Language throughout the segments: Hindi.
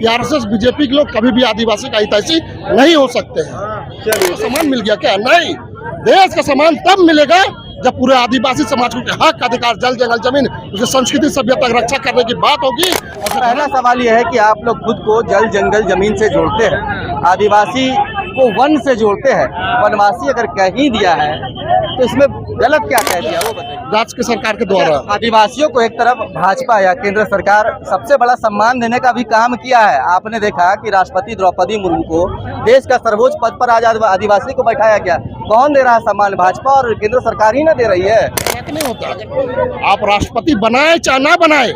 कि आरएसएस बीजेपी के लोग कभी भी आदिवासी का हितैषी नहीं हो सकते हैं। तो सम्मान मिल गया क्या? नहीं, देश का सम्मान तब मिलेगा जब पूरे आदिवासी समाज को हक, अधिकार, जल जंगल जमीन, उसकी संस्कृति सभ्यता की रक्षा करने की बात होगी। और पहला सवाल यह है कि आप लोग खुद को जल जंगल जमीन से जोड़ते हैं, आदिवासी को वन से जोड़ते हैं, वनवासी अगर कह ही दिया है तो इसमें गलत क्या कह दिया वो बताइए। राज्य की सरकार के द्वारा आदिवासियों को एक तरफ भाजपा या केंद्र सरकार सबसे बड़ा सम्मान देने का भी काम किया है। आपने देखा कि राष्ट्रपति द्रौपदी मुर्मू को देश का सर्वोच्च पद पर आज आदिवासी को बैठाया गया। कौन दे रहा है सम्मान? भाजपा और केंद्र सरकार ही ना दे रही है। नहीं होता, आप राष्ट्रपति बनाए चाहे ना बनाए,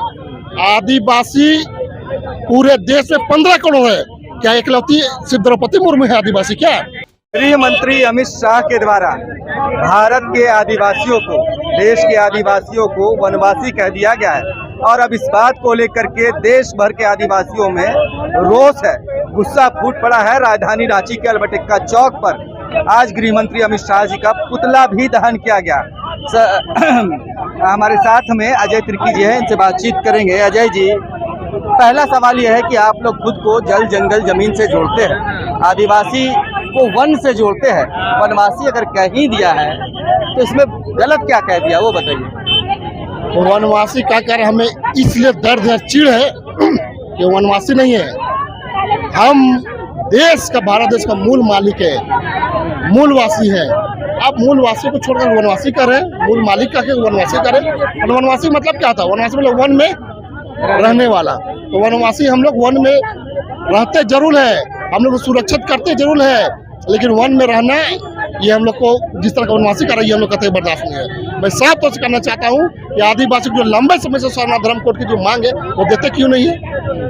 आदिवासी पूरे देश में 15 करोड़ है। क्या इकलौती सिर्फ द्रौपदी मुर्मू है आदिवासी? क्या गृह मंत्री अमित शाह के द्वारा भारत के आदिवासियों को, देश के आदिवासियों को वनवासी कह दिया गया है और अब इस बात को लेकर के देश भर के आदिवासियों में रोष है, गुस्सा फूट पड़ा है। राजधानी रांची के अल्बर्ट एक्का चौक पर आज गृह मंत्री अमित शाह जी का पुतला भी दहन किया गया। हमारे साथ में अजय तिर्की जी हैं, इनसे बातचीत करेंगे। अजय जी, पहला सवाल यह है कि आप लोग खुद को जल जंगल जमीन से जोड़ते हैं, आदिवासी को वन से जोड़ते हैं, वनवासी अगर कह ही दिया है तो इसमें गलत क्या कह दिया वो बताइए। वनवासी क्या कर, हमें इसलिए दर्द है, चिढ़ है कि वनवासी नहीं है। हम देश का, भारत देश का मूल मालिक है, मूलवासी है। आप मूलवासी को छोड़कर वनवासी करें, मूल मालिक का वनवासी करें। वनवासी मतलब क्या था? वनवासी मतलब वन में रहने वाला। तो वनवासी हम लोग वन में रहते जरूर है, हम लोग सुरक्षित करते जरूर है, लेकिन वन में रहना ये हम लोग को जिस तरह का वनवासी कर रही है हम लोग कतई बर्दाश्त नहीं है। मैं साफ तौर से कहना चाहता हूँ कि आदिवासी को जो लंबे समय से सारनाथ धर्म कोड की जो मांग है वो देते क्यों नहीं है?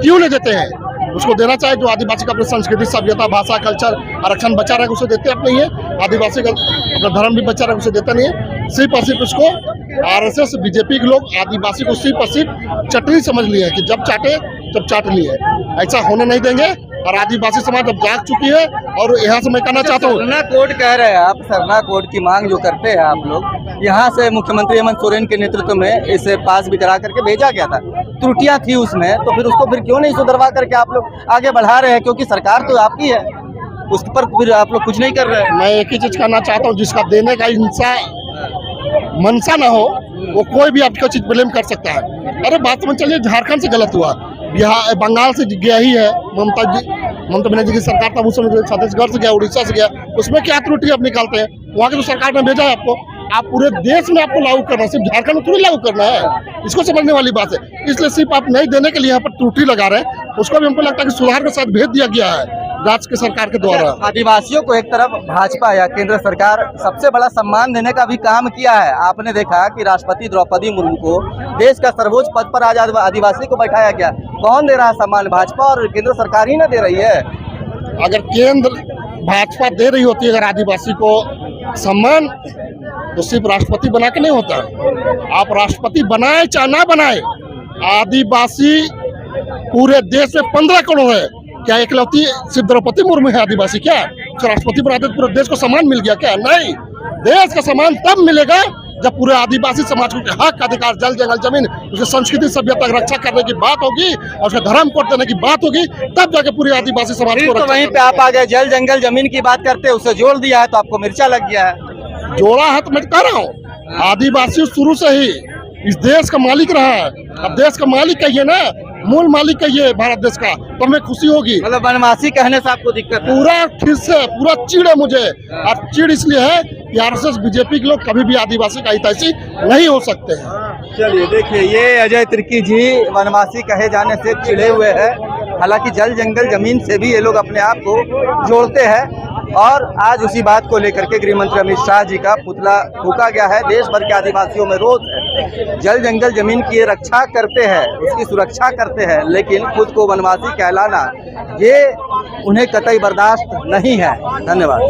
क्यों नहीं देते हैं? उसको देना चाहिए। जो आदिवासी का अपनी संस्कृति, सभ्यता, भाषा, कल्चर, आरक्षण बचा रहे उसे देते अब नहीं है। आदिवासी का अपना धर्म भी बचा रहे उसे देता नहीं है। सिर्फ और सिर्फ उसको आरएसएस बीजेपी के लोग आदिवासी को सिर्फ और सिर्फ चटनी समझ लिए हैं कि जब चाटे तब चाट लिए। ऐसा होने नहीं देंगे और आदिवासी समाज अब जाग चुकी है। और यहाँ से मैं कहना चाहता हूँ, सरना कोड कह रहे हैं आप, सरना कोड की मांग जो करते हैं आप लोग, यहाँ से मुख्यमंत्री हेमंत सोरेन के नेतृत्व में इसे पास भी करा करके भेजा गया था। त्रुटियां थी उसमें, तो फिर उसको फिर क्यों नहीं सुधरवा करके आप लोग आगे बढ़ा रहे हैं? क्योंकि सरकार तो आपकी है, उस पर फिर आप लोग कुछ नहीं कर रहे हैं। मैं एक ही चीज कहना चाहता हूँ, जिसका देने का मनसा ना हो वो कोई भी आपका चीज ब्लेम कर सकता है। अरे बात समझ चलिए, झारखंड से गलत हुआ, बिहार बंगाल से गया ही है ममता बनर्जी की सरकार, तब उस समय छत्तीसगढ़ से गया, उड़ीसा से गया, उसमें क्या त्रुटि आप निकालते हैं? वहाँ की तो सरकार ने भेजा है आपको, आप पूरे देश में आपको लागू करना है, सिर्फ झारखंड में थोड़ी लागू करना है। इसको समझने वाली बात है। इसलिए सिर्फ आप नहीं देने के लिए यहाँ पर त्रुटि लगा रहे हैं, उसको भी हमको लगता है कि सुधार के साथ भेज दिया गया है राज्य की सरकार के द्वारा। आदिवासियों को एक तरफ भाजपा या केंद्र सरकार सबसे बड़ा सम्मान देने का भी काम किया है। आपने देखा कि राष्ट्रपति द्रौपदी मुर्मू को देश का सर्वोच्च पद पर आज आदिवासी को बैठाया गया। कौन दे रहा है सम्मान? भाजपा और केंद्र सरकार ही ना दे रही है। अगर केंद्र भाजपा दे रही होती अगर आदिवासी को सम्मान, तो सिर्फ राष्ट्रपति बना के नहीं होता। आप राष्ट्रपति बनाए चाहे ना बनाए, आदिवासी पूरे देश में 15 करोड़ है। क्या इकलौती सिर्फ द्रौपदी मुर्मू है आदिवासी? क्या राष्ट्रपति बनाते पूरे देश को सम्मान मिल गया क्या? नहीं, देश का सम्मान तब मिलेगा जब पूरे आदिवासी समाज को हक, अधिकार, जल जंगल जमीन, उसकी संस्कृति सभ्यता की रक्षा करने की बात होगी और उसका धर्म कोड देने की बात होगी, तब जाके पूरे आदिवासी समाज को। तो वहीं पे आप आ गए, जल जंगल जमीन की बात करते हैं, उसे जोड़ दिया है तो आपको मिर्चा लग गया है। जोड़ा है तो मैं कह रहा हूँ, आदिवासी शुरू से ही इस देश का मालिक रहा है। अब देश का मालिक कहिए ना, मूल मालिक कहिए भारत देश का, तो हमें खुशी होगी। मतलब वनवासी कहने से आपको दिक्कत है? पूरा खिस से पूरा चिड़ है मुझे। और चिड़ इसलिए है कि आरएसएस बीजेपी के लोग कभी भी आदिवासी का हितैषी नहीं हो सकते हैं। चलिए देखिए, ये अजय तिर्की जी वनवासी कहे जाने से चिढ़े हुए हैं। हालांकि जल जंगल जमीन से भी ये लोग अपने आप को जोड़ते हैं और आज उसी बात को लेकर के गृह मंत्री अमित शाह जी का पुतला फूंका गया है। देश भर के आदिवासियों में रोष है। जल जंगल जमीन की रक्षा करते हैं, उसकी सुरक्षा करते हैं, लेकिन खुद को वनवासी कहलाना ये उन्हें कतई बर्दाश्त नहीं है। धन्यवाद।